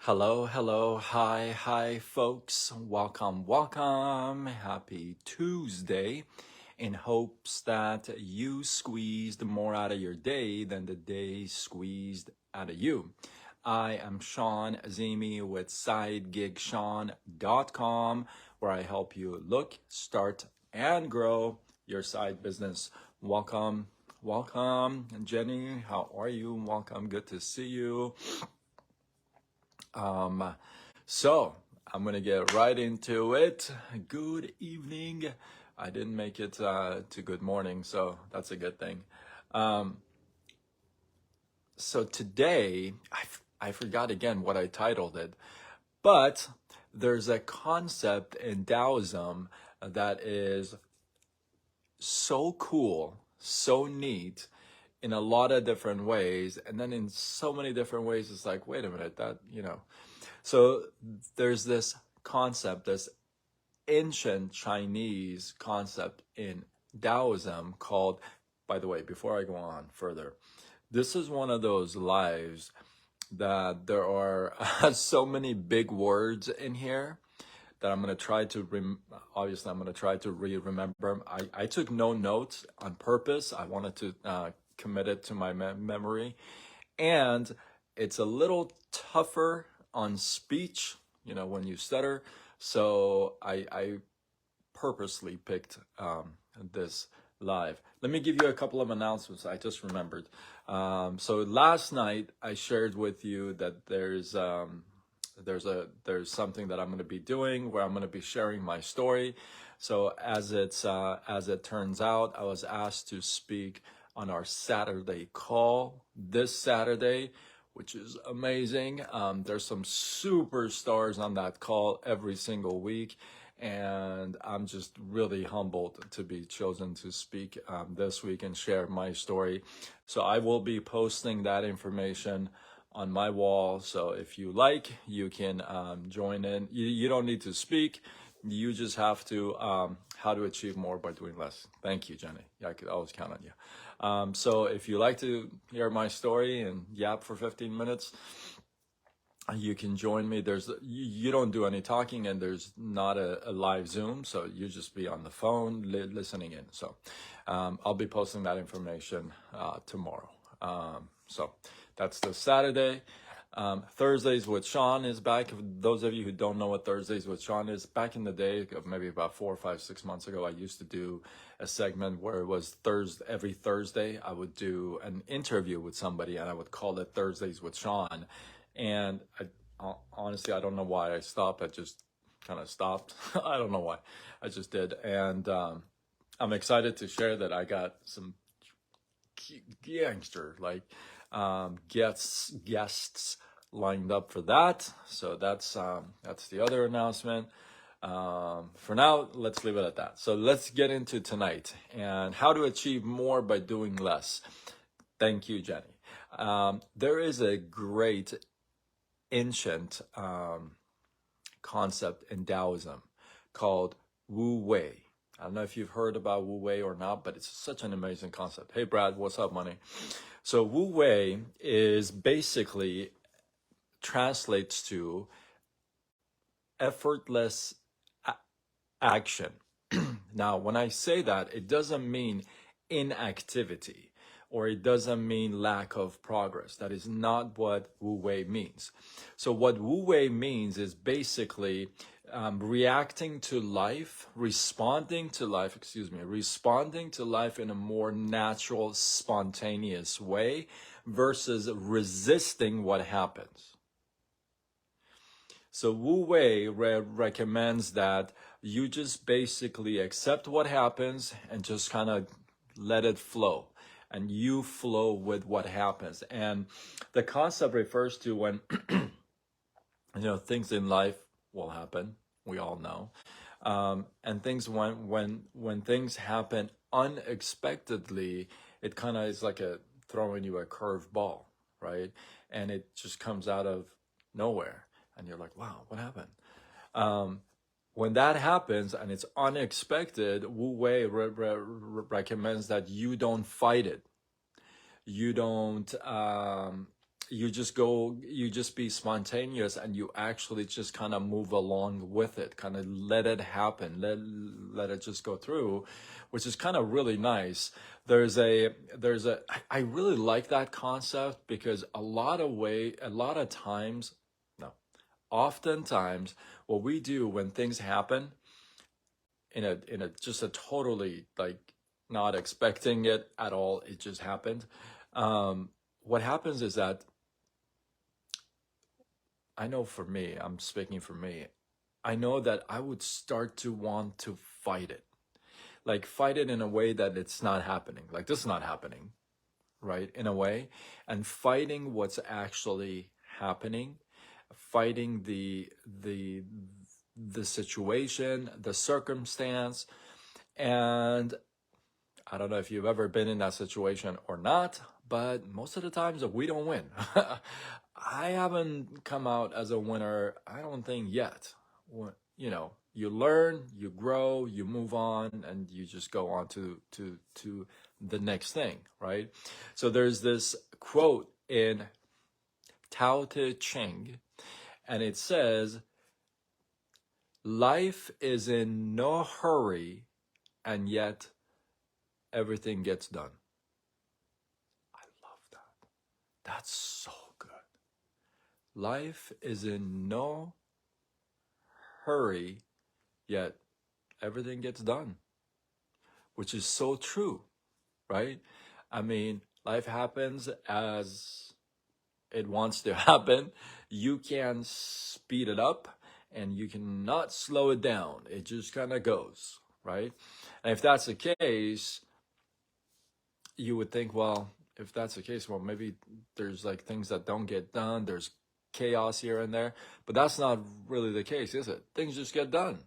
Hi, folks. Welcome. Happy Tuesday. In hopes that you squeezed more out of your day than the day squeezed out of you. I am Sean Azimi with SideGigSean.com, where I help you look, start, and grow your side business. Welcome, Jenny. How are you? Welcome. Good to see you. So I'm gonna get right into it. Good evening. I didn't make it to good morning, so that's a good thing. So today, I forgot again what I titled it, but there's a concept in Taoism that is so cool, so neat in a lot of different ways. And then in so many different ways, it's like, wait a minute, So there's this concept, this ancient Chinese concept in Taoism called, by the way, before I go on further, this is one of those lives that there are so many big words in here that I'm going to try to, obviously I'm going to try to remember. I took no notes on purpose. I wanted to commit it to my memory. And it's a little tougher on speech, when you stutter. So I purposely picked this live. Let me give you a couple of announcements I just remembered. So last night I shared with you that there's something that I'm going to be doing where I'm going to be sharing my story. So as it turns out, I was asked to speak on our Saturday call this Saturday, which is amazing. There's some superstars on that call every single week, and I'm just really humbled to be chosen to speak this week and share my story. So I will be posting that information on my wall. So if you like, you can join in. You don't need to speak. You just have to how to achieve more by doing less. Thank you, Jenny. Yeah, I could always count on you. So if you like to hear my story and yap for 15 minutes, you can join me. You don't do any talking, and there's not a live Zoom, so you just be on the phone listening in. So I'll be posting that information tomorrow. So that's the Saturday. Thursdays with Sean is back. For those of you who don't know what Thursdays with Sean is, back in the day, maybe about 4, 5, 6 months ago, I used to do a segment where it was every Thursday, I would do an interview with somebody, and I would call it Thursdays with Sean. And honestly, I don't know why I stopped. I just kind of stopped. I don't know why. I just did. And I'm excited to share that I got some gangster guests lined up for that. So that's the other announcement. For now, let's leave it at that. So let's get into tonight and how to achieve more by doing less. Thank you, Jenny. There is a great ancient concept in Taoism called Wu Wei. I don't know if you've heard about Wu Wei or not, but it's such an amazing concept. Hey, Brad, what's up, money? So Wu Wei is basically translates to effortless action. Now, when I say that, it doesn't mean inactivity or it doesn't mean lack of progress. That is not what Wu Wei means. So what Wu Wei means is basically reacting to life, responding to life in a more natural, spontaneous way versus resisting what happens. So Wu Wei recommends that you just basically accept what happens and just kind of let it flow. And you flow with what happens. And the concept refers to when, things in life will happen. We all know. And things when things happen unexpectedly, it kind of is like throwing you a curved ball, right? And it just comes out of nowhere. And you're like, wow, what happened? When that happens and it's unexpected, Wu Wei recommends that you don't fight it. You don't you just be spontaneous, and you actually just kind of move along with it, kind of let it happen, let it just go through, which is kind of really nice. I really like that concept, because a lot of times, no, oftentimes, what we do when things happen in a just a totally, like, not expecting it at all, it just happened. What happens is that, I know for me, I'm speaking for me, I know that I would start to want to fight it. Like, fight it in a way that it's not happening. Like, this is not happening, right? In a way. And fighting what's actually happening, fighting the situation, the circumstance. And I don't know if you've ever been in that situation or not, but most of the times we don't win. I haven't come out as a winner, I don't think, yet. You know, you learn, you grow, you move on, and you just go on to the next thing, right? So there's this quote in Tao Te Ching, and it says, "Life is in no hurry, and yet everything gets done." I love that. That's so good. Life is in no hurry, yet everything gets done, which is so true, right? I mean, life happens as it wants to happen. You can speed it up, and you cannot slow it down. It just kind of goes, right? And if that's the case, you would think, well, if that's the case, well, maybe there's like things that don't get done. There's chaos here and there, but that's not really the case, is it? Things just get done,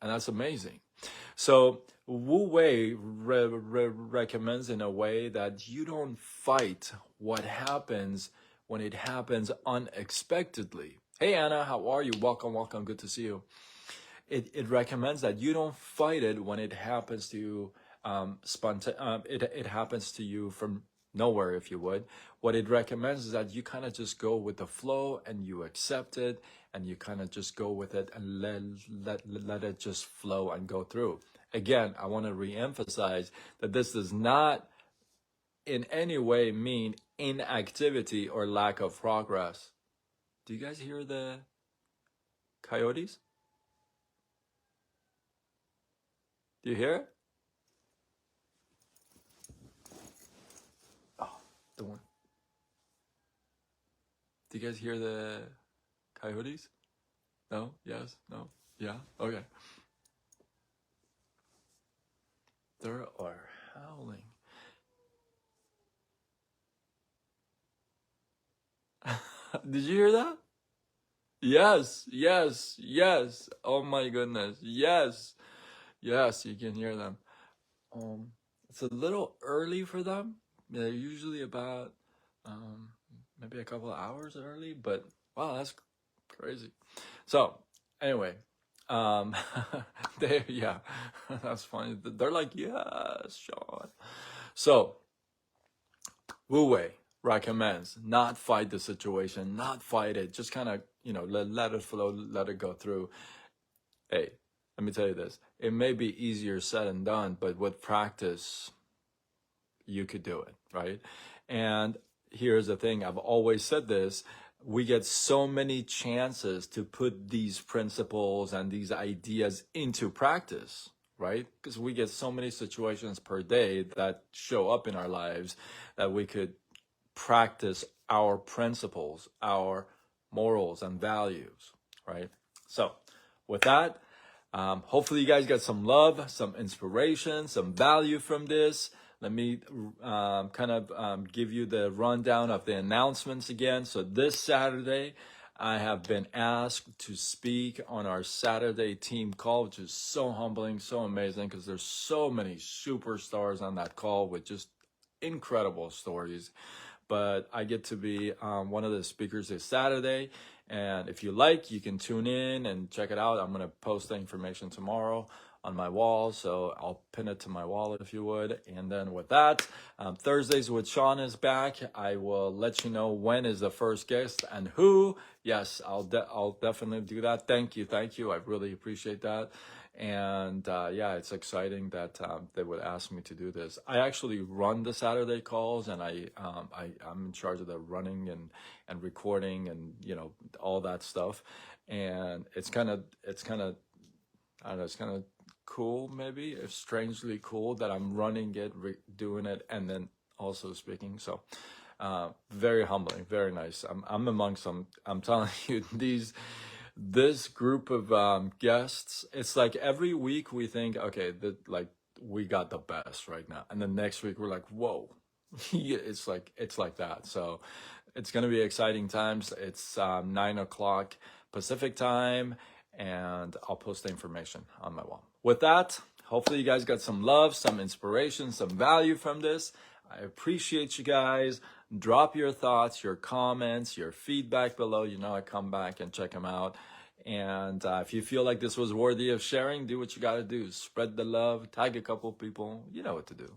and that's amazing. So Wu Wei recommends, in a way, that you don't fight what happens when it happens unexpectedly. Hey Anna, how are you? Welcome, welcome. Good to see you. It recommends that you don't fight it when it happens to you. It happens to you from nowhere, if you would. What it recommends is that you kind of just go with the flow, and you accept it, and you kind of just go with it, and let it just flow and go through. Again, I want to re-emphasize that this does not in any way mean inactivity or lack of progress. Do you guys hear the coyotes? Do you hear it? Oh, the one. Do you guys hear the coyotes? No? Yes? No? Yeah? Okay. They are howling. Did you hear that? Yes, yes, yes. Oh my goodness. Yes. Yes, you can hear them. It's a little early for them. They're usually about maybe a couple of hours early, but wow, that's crazy. So anyway, um, yeah, that's funny. They're like, yes, Sean. So Wu Wei recommends not fight the situation, not fight it, just kind of, let it flow, let it go through. Hey, let me tell you this. It may be easier said than done, but with practice, you could do it, right? And here's the thing, I've always said this, we get so many chances to put these principles and these ideas into practice, right? Because we get so many situations per day that show up in our lives that we could practice our principles, our morals and values, right? So with that, hopefully you guys got some love, some inspiration, some value from this. Let me give you the rundown of the announcements again. So this Saturday, I have been asked to speak on our Saturday team call, which is so humbling, so amazing, because there's so many superstars on that call with just incredible stories. But I get to be one of the speakers this Saturday. And if you like, you can tune in and check it out. I'm going to post the information tomorrow on my wall. So I'll pin it to my wall if you would. And then with that, Thursdays with Sean is back. I will let you know when is the first guest and who. Yes, I'll definitely do that. Thank you. I really appreciate that. And yeah, it's exciting that they would ask me to do this. I actually run the Saturday calls, and I'm in charge of the running and recording and all that stuff. And it's kind of I don't know, it's kind of cool, maybe it's strangely cool that I'm running it, doing it, and then also speaking. So very humbling, very nice. I'm among some. I'm telling you, this group of guests, it's like every week we think, okay, that like we got the best right now, and then next week we're like, whoa. It's like that. So it's gonna be exciting times. It's 9 o'clock Pacific time, and I'll post the information on my wall. With that, hopefully you guys got some love, some inspiration, some value from this. I appreciate you guys. Drop your thoughts, your comments, your feedback below. I come back and check them out. And if you feel like this was worthy of sharing, do what you got to do. Spread the love, tag a couple people. You know what to do,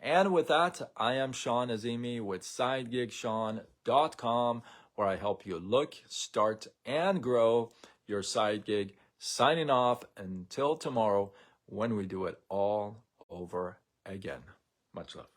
And with that, I am Sean Azimi with SideGigSean.com, where I help you look, start, and grow your side gig. Signing off until tomorrow when we do it all over again. Much love.